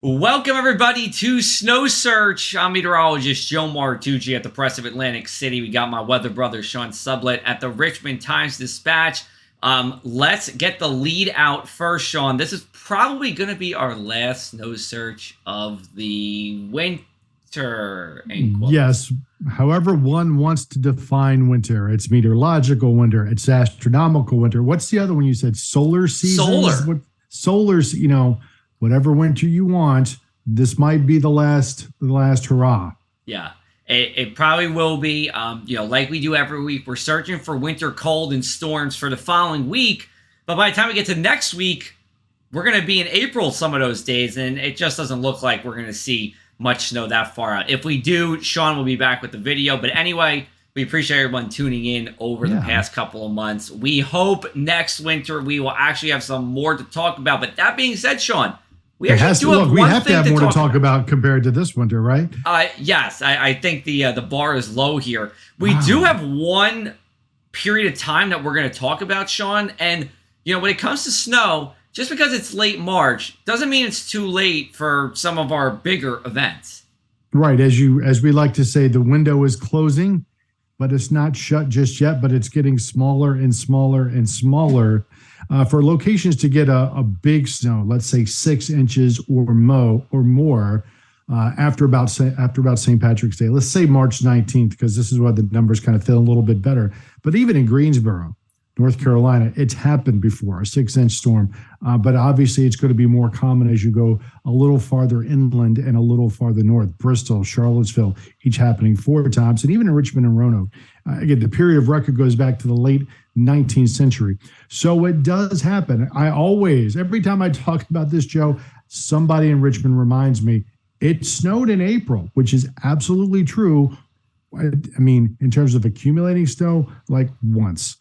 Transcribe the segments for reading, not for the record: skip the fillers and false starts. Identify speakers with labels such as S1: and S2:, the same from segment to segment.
S1: Welcome, everybody, to Snow Search. I'm meteorologist Joe Martucci at the Press of Atlantic City. We got my weather brother, Sean Sublette, at the Richmond Times Dispatch. Let's get the lead out first, Sean. This is probably going to be our last snow search of the winter.
S2: Yes. However one wants to define winter. It's meteorological winter. It's astronomical winter. What's the other one you said? Solar season? Solar, whatever winter you want, this might be the last hurrah.
S1: Yeah, it probably will be. Like we do every week, we're searching for winter cold and storms for the following week. But by the time we get to next week, we're going to be in April some of those days, and it just doesn't look like we're going to see much snow that far out. If we do, Sean will be back with the video. But anyway, we appreciate everyone tuning in over the past couple of months. We hope next winter we will actually have some more to talk about. But that being said, Sean, we have to have
S2: more to talk about compared to this winter, right?
S1: Yes, I think the bar is low here. We do have one period of time that we're going to talk about, Sean. And, when it comes to snow, just because it's late March doesn't mean it's too late for some of our bigger events.
S2: Right. As we like to say, the window is closing, but it's not shut just yet, but it's getting smaller and smaller and smaller. For locations to get a big snow, let's say 6 inches or more, after about St. Patrick's Day, let's say March 19th, because this is where the numbers kind of feel a little bit better. But even in Greensboro, North Carolina, it's happened before, a 6-inch storm. But obviously, it's going to be more common as you go a little farther inland and a little farther north. Bristol, Charlottesville, each happening 4 times. And even in Richmond and Roanoke, again, the period of record goes back to the late 19th century. So it does happen. Every time I talk about this, Joe, somebody in Richmond reminds me, it snowed in April, which is absolutely true. I mean, in terms of accumulating snow, like once.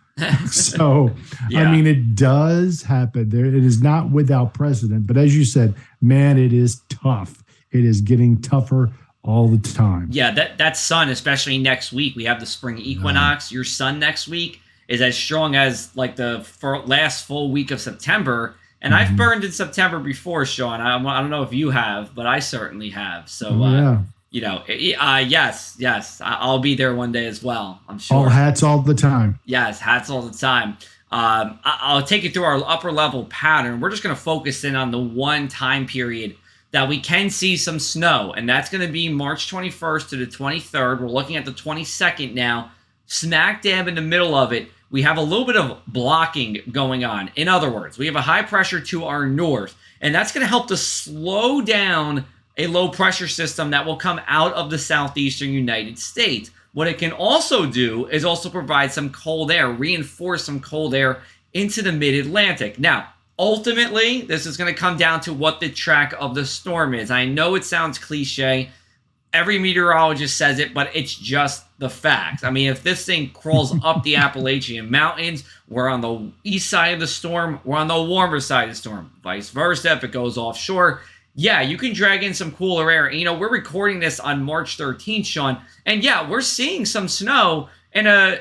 S2: So, yeah. It does happen. It is not without precedent. But as you said, man, it is tough. It is getting tougher all the time.
S1: Yeah, that sun, especially next week, we have the spring equinox. Your sun next week is as strong as like the last full week of September. And I've burned in September before, Sean. I don't know if you have, but I certainly have. So, yes, I'll be there one day as well, I'm sure.
S2: All hats all the time.
S1: Yes, hats all the time. I'll take you through our upper level pattern. We're just going to focus in on the one time period that we can see some snow, and that's going to be March 21st to the 23rd. We're looking at the 22nd now. Smack dab in the middle of it, we have a little bit of blocking going on. In other words, we have a high pressure to our north, and that's going to help to slow down a low pressure system that will come out of the southeastern United States. What it can also do is also provide some cold air, reinforce some cold air into the mid-Atlantic. Now, ultimately, this is going to come down to what the track of the storm is. I know it sounds cliche. Every meteorologist says it, but it's just the facts. If this thing crawls up the Appalachian Mountains, we're on the east side of the storm, we're on the warmer side of the storm. Vice versa, if it goes offshore, yeah, you can drag in some cooler air. We're recording this on March 13th, Sean, and yeah, we're seeing some snow in a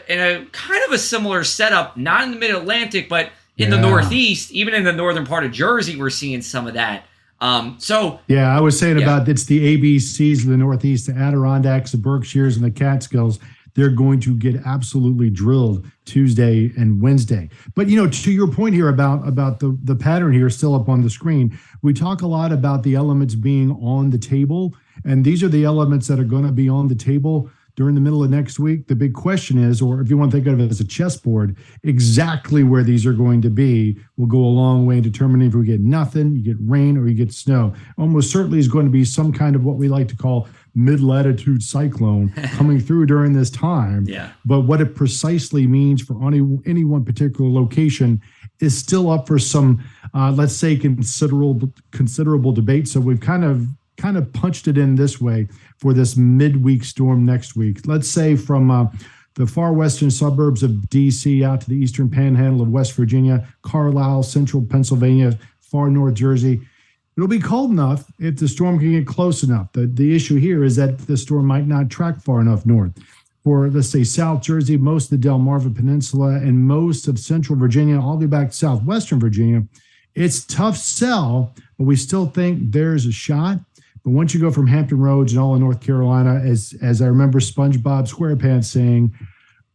S1: kind of a similar setup, not in the mid-Atlantic, but in the Northeast, even in the northern part of Jersey, we're seeing some of that.
S2: I was saying about it's the ABCs of the Northeast, the Adirondacks, the Berkshires, and the Catskills. They're going to get absolutely drilled Tuesday and Wednesday. But, to your point here about the pattern here still up on the screen, we talk a lot about the elements being on the table. And these are the elements that are going to be on the table during the middle of next week. The big question is, or if you want to think of it as a chessboard, exactly where these are going to be will go a long way in determining if we get nothing, you get rain, or you get snow. Almost certainly is going to be some kind of what we like to call mid-latitude cyclone coming through during this time.
S1: Yeah.
S2: But what it precisely means for any one particular location is still up for some, let's say, considerable debate. So we've kind of punched it in this way for this midweek storm next week. Let's say from the far western suburbs of D.C. out to the eastern panhandle of West Virginia, Carlisle, central Pennsylvania, far north Jersey. It'll be cold enough if the storm can get close enough. The issue here is that the storm might not track far enough north. For, let's say, South Jersey, most of the Delmarva Peninsula, and most of central Virginia, all the way back to southwestern Virginia, it's tough sell, but we still think there's a shot. But once you go from Hampton Roads and all in North Carolina, as I remember SpongeBob SquarePants saying,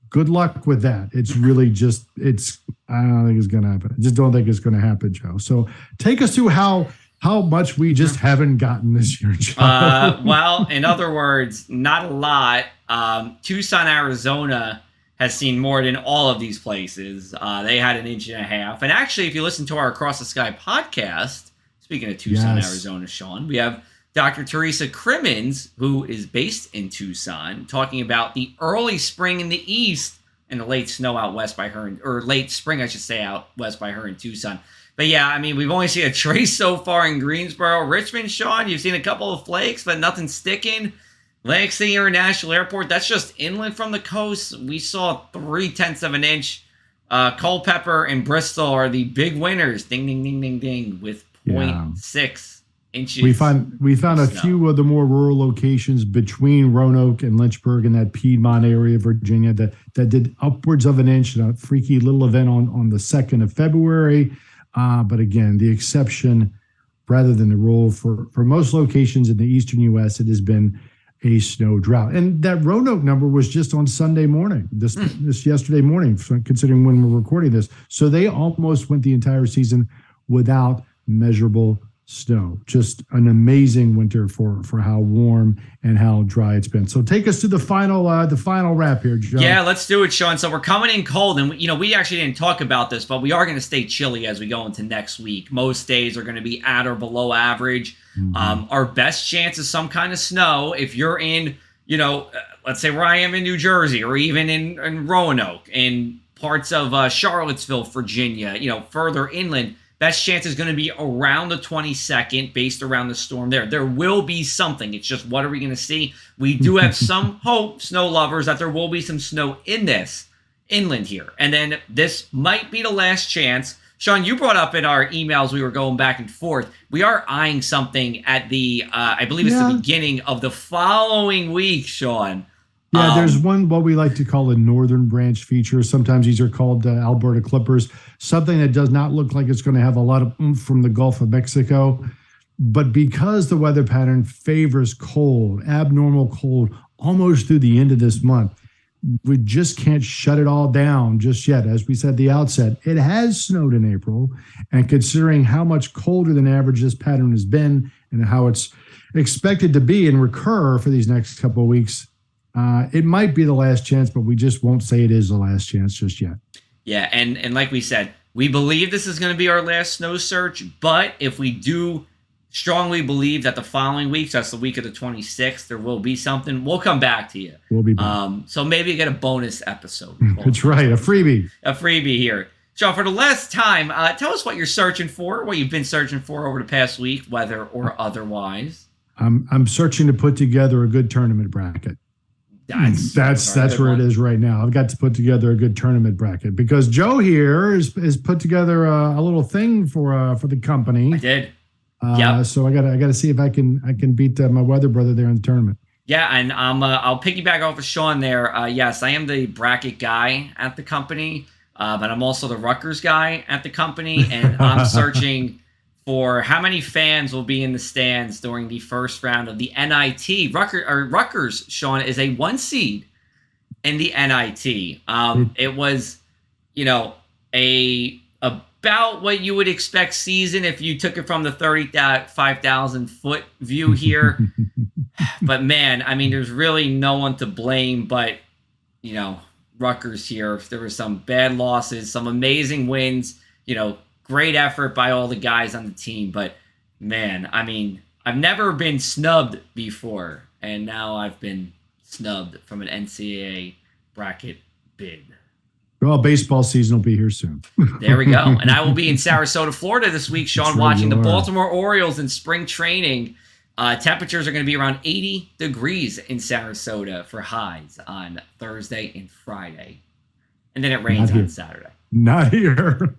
S2: good luck with that. It's really just, I don't think it's going to happen. I just don't think it's going to happen, Joe. So take us through how much we just haven't gotten this year, Joe.
S1: Well, in other words, not a lot. Tucson, Arizona has seen more than all of these places. They had 1.5 inches. And actually, if you listen to our Across the Sky podcast, speaking of Tucson, Arizona, Sean, we have Dr. Teresa Crimmins, who is based in Tucson, talking about the early spring in the east and the late snow out west by her, or late spring, I should say, out west by her in Tucson. But yeah, I mean, we've only seen a trace so far in Greensboro. Richmond, Sean, you've seen a couple of flakes, but nothing sticking. Atlantic City International Airport, that's just inland from the coast. We saw 0.3 of an inch. Culpeper and Bristol are the big winners. Ding, ding, ding, ding, ding, with 0.6 inches.
S2: We found a few of the more rural locations between Roanoke and Lynchburg in that Piedmont area of Virginia that did upwards of 1 inch in a freaky little event on the 2nd of February. But again, the exception rather than the rule for most locations in the eastern U.S., it has been a snow drought. And that Roanoke number was just on Sunday morning, this yesterday morning, considering when we're recording this. So they almost went the entire season without measurable snow. Just an amazing winter for how warm and how dry it's been. So take us to the final wrap here, Joe.
S1: Yeah, let's do it, Sean. So we're coming in cold, and we actually didn't talk about this, but we are going to stay chilly as we go into next week. Most days are going to be at or below average. Mm-hmm. Our best chance is some kind of snow if you're in, let's say where I am in New Jersey, or even in Roanoke, in parts of Charlottesville, Virginia, further inland. Best chance is going to be around the 22nd based around the storm there. There will be something. It's just, what are we going to see? We do have some hope, snow lovers, that there will be some snow in this inland here. And then this might be the last chance. Sean, you brought up in our emails, we were going back and forth. We are eyeing something at the, I believe it's the beginning of the following week, Sean.
S2: Yeah, there's one, what we like to call a northern branch feature. Sometimes these are called Alberta Clippers. Something that does not look like it's going to have a lot of oomph from the Gulf of Mexico. But because the weather pattern favors cold, abnormal cold, almost through the end of this month, we just can't shut it all down just yet. As we said at the outset, it has snowed in April. And considering how much colder than average this pattern has been and how it's expected to be and recur for these next couple of weeks, it might be the last chance, but we just won't say it is the last chance just yet.
S1: Yeah, and like we said, we believe this is going to be our last snow search, but if we do strongly believe that the following week, so that's the week of the 26th, there will be something, we'll come back to you.
S2: We'll be back.
S1: So maybe you get a bonus episode.
S2: That's right, a freebie.
S1: A freebie here. Sean, for the last time, tell us what you're searching for, what you've been searching for over the past week, weather or otherwise.
S2: I'm searching to put together a good tournament bracket. That's where it is right now. I've got to put together a good tournament bracket because Joe here is put together a little thing for the company.
S1: I did.
S2: So I gotta see if I can beat my weather brother there in the tournament.
S1: Yeah, and I'll piggyback off of Sean there. Yes, I am the bracket guy at the company, but I'm also the Rutgers guy at the company, and I'm searching for how many fans will be in the stands during the first round of the NIT. Rutgers, Sean, is a 1 seed in the NIT. It was, about what you would expect season if you took it from the 35,000 foot view here. But man, I mean, there's really no one to blame but, Rutgers here. There were some bad losses, some amazing wins, great effort by all the guys on the team, but man, I mean, I've never been snubbed before, and now I've been snubbed from an NCAA bracket bid.
S2: Well, baseball season will be here soon.
S1: There we go. And I will be in Sarasota, Florida this week, Sean, watching the Baltimore Orioles in spring training. Temperatures are going to be around 80 degrees in Sarasota for highs on Thursday and Friday. And then it rains on Saturday.
S2: Not here.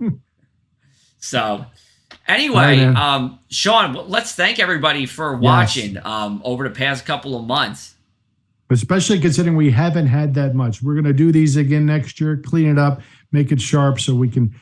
S1: So, anyway, Sean, let's thank everybody for watching over the past couple of months.
S2: Especially considering we haven't had that much. We're going to do these again next year, clean it up, make it sharp so we can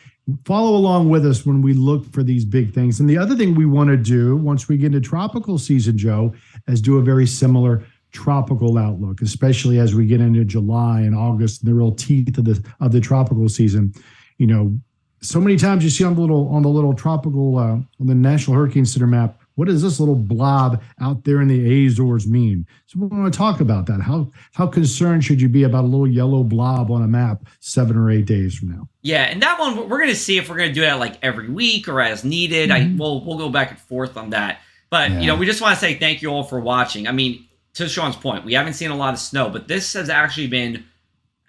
S2: follow along with us when we look for these big things. And the other thing we want to do once we get into tropical season, Joe, is do a very similar tropical outlook, especially as we get into July and August, the real teeth of the tropical season. You know, so many times you see on the little tropical on the National Hurricane Center map, what does this little blob out there in the Azores mean? So we want to talk about that. How concerned should you be about a little yellow blob on a map 7 or 8 days from now?
S1: Yeah, and that one we're going to see if we're going to do that like every week or as needed. We'll go back and forth on that. But we just want to say thank you all for watching. I mean, to Sean's point, we haven't seen a lot of snow, but this has actually been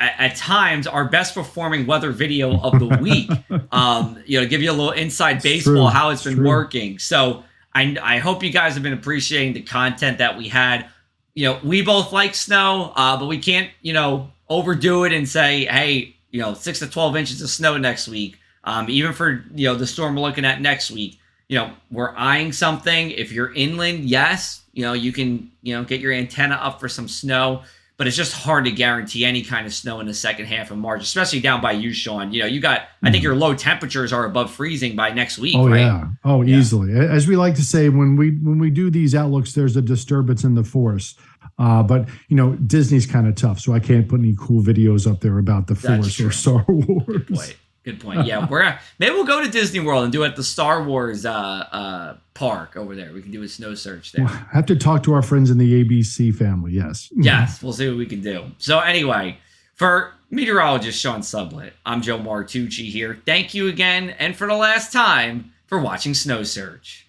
S1: at times our best performing weather video of the week. To give you a little inside baseball how it's been working. So I hope you guys have been appreciating the content that we had. You know, we both like snow, but we can't, overdo it and say, hey, 6 to 12 inches of snow next week. Even for, the storm we're looking at next week, we're eyeing something. If you're inland, yes, you can, get your antenna up for some snow, but it's just hard to guarantee any kind of snow in the second half of March, especially down by you, Sean. You got, I think your low temperatures are above freezing by next week, right?
S2: Yeah. Oh, yeah. Easily. As we like to say, when we do these outlooks, there's a disturbance in the force. But Disney's kind of tough, so I can't put any cool videos up there about the Force or Star Wars.
S1: Good point. Yeah, maybe we'll go to Disney World and do it at the Star Wars park over there. We can do a snow search there.
S2: We'll have to talk to our friends in the ABC family. Yes.
S1: Yes, we'll see what we can do. So anyway, for meteorologist Sean Sublette, I'm Joe Martucci here. Thank you again, and for the last time, for watching Snow Search.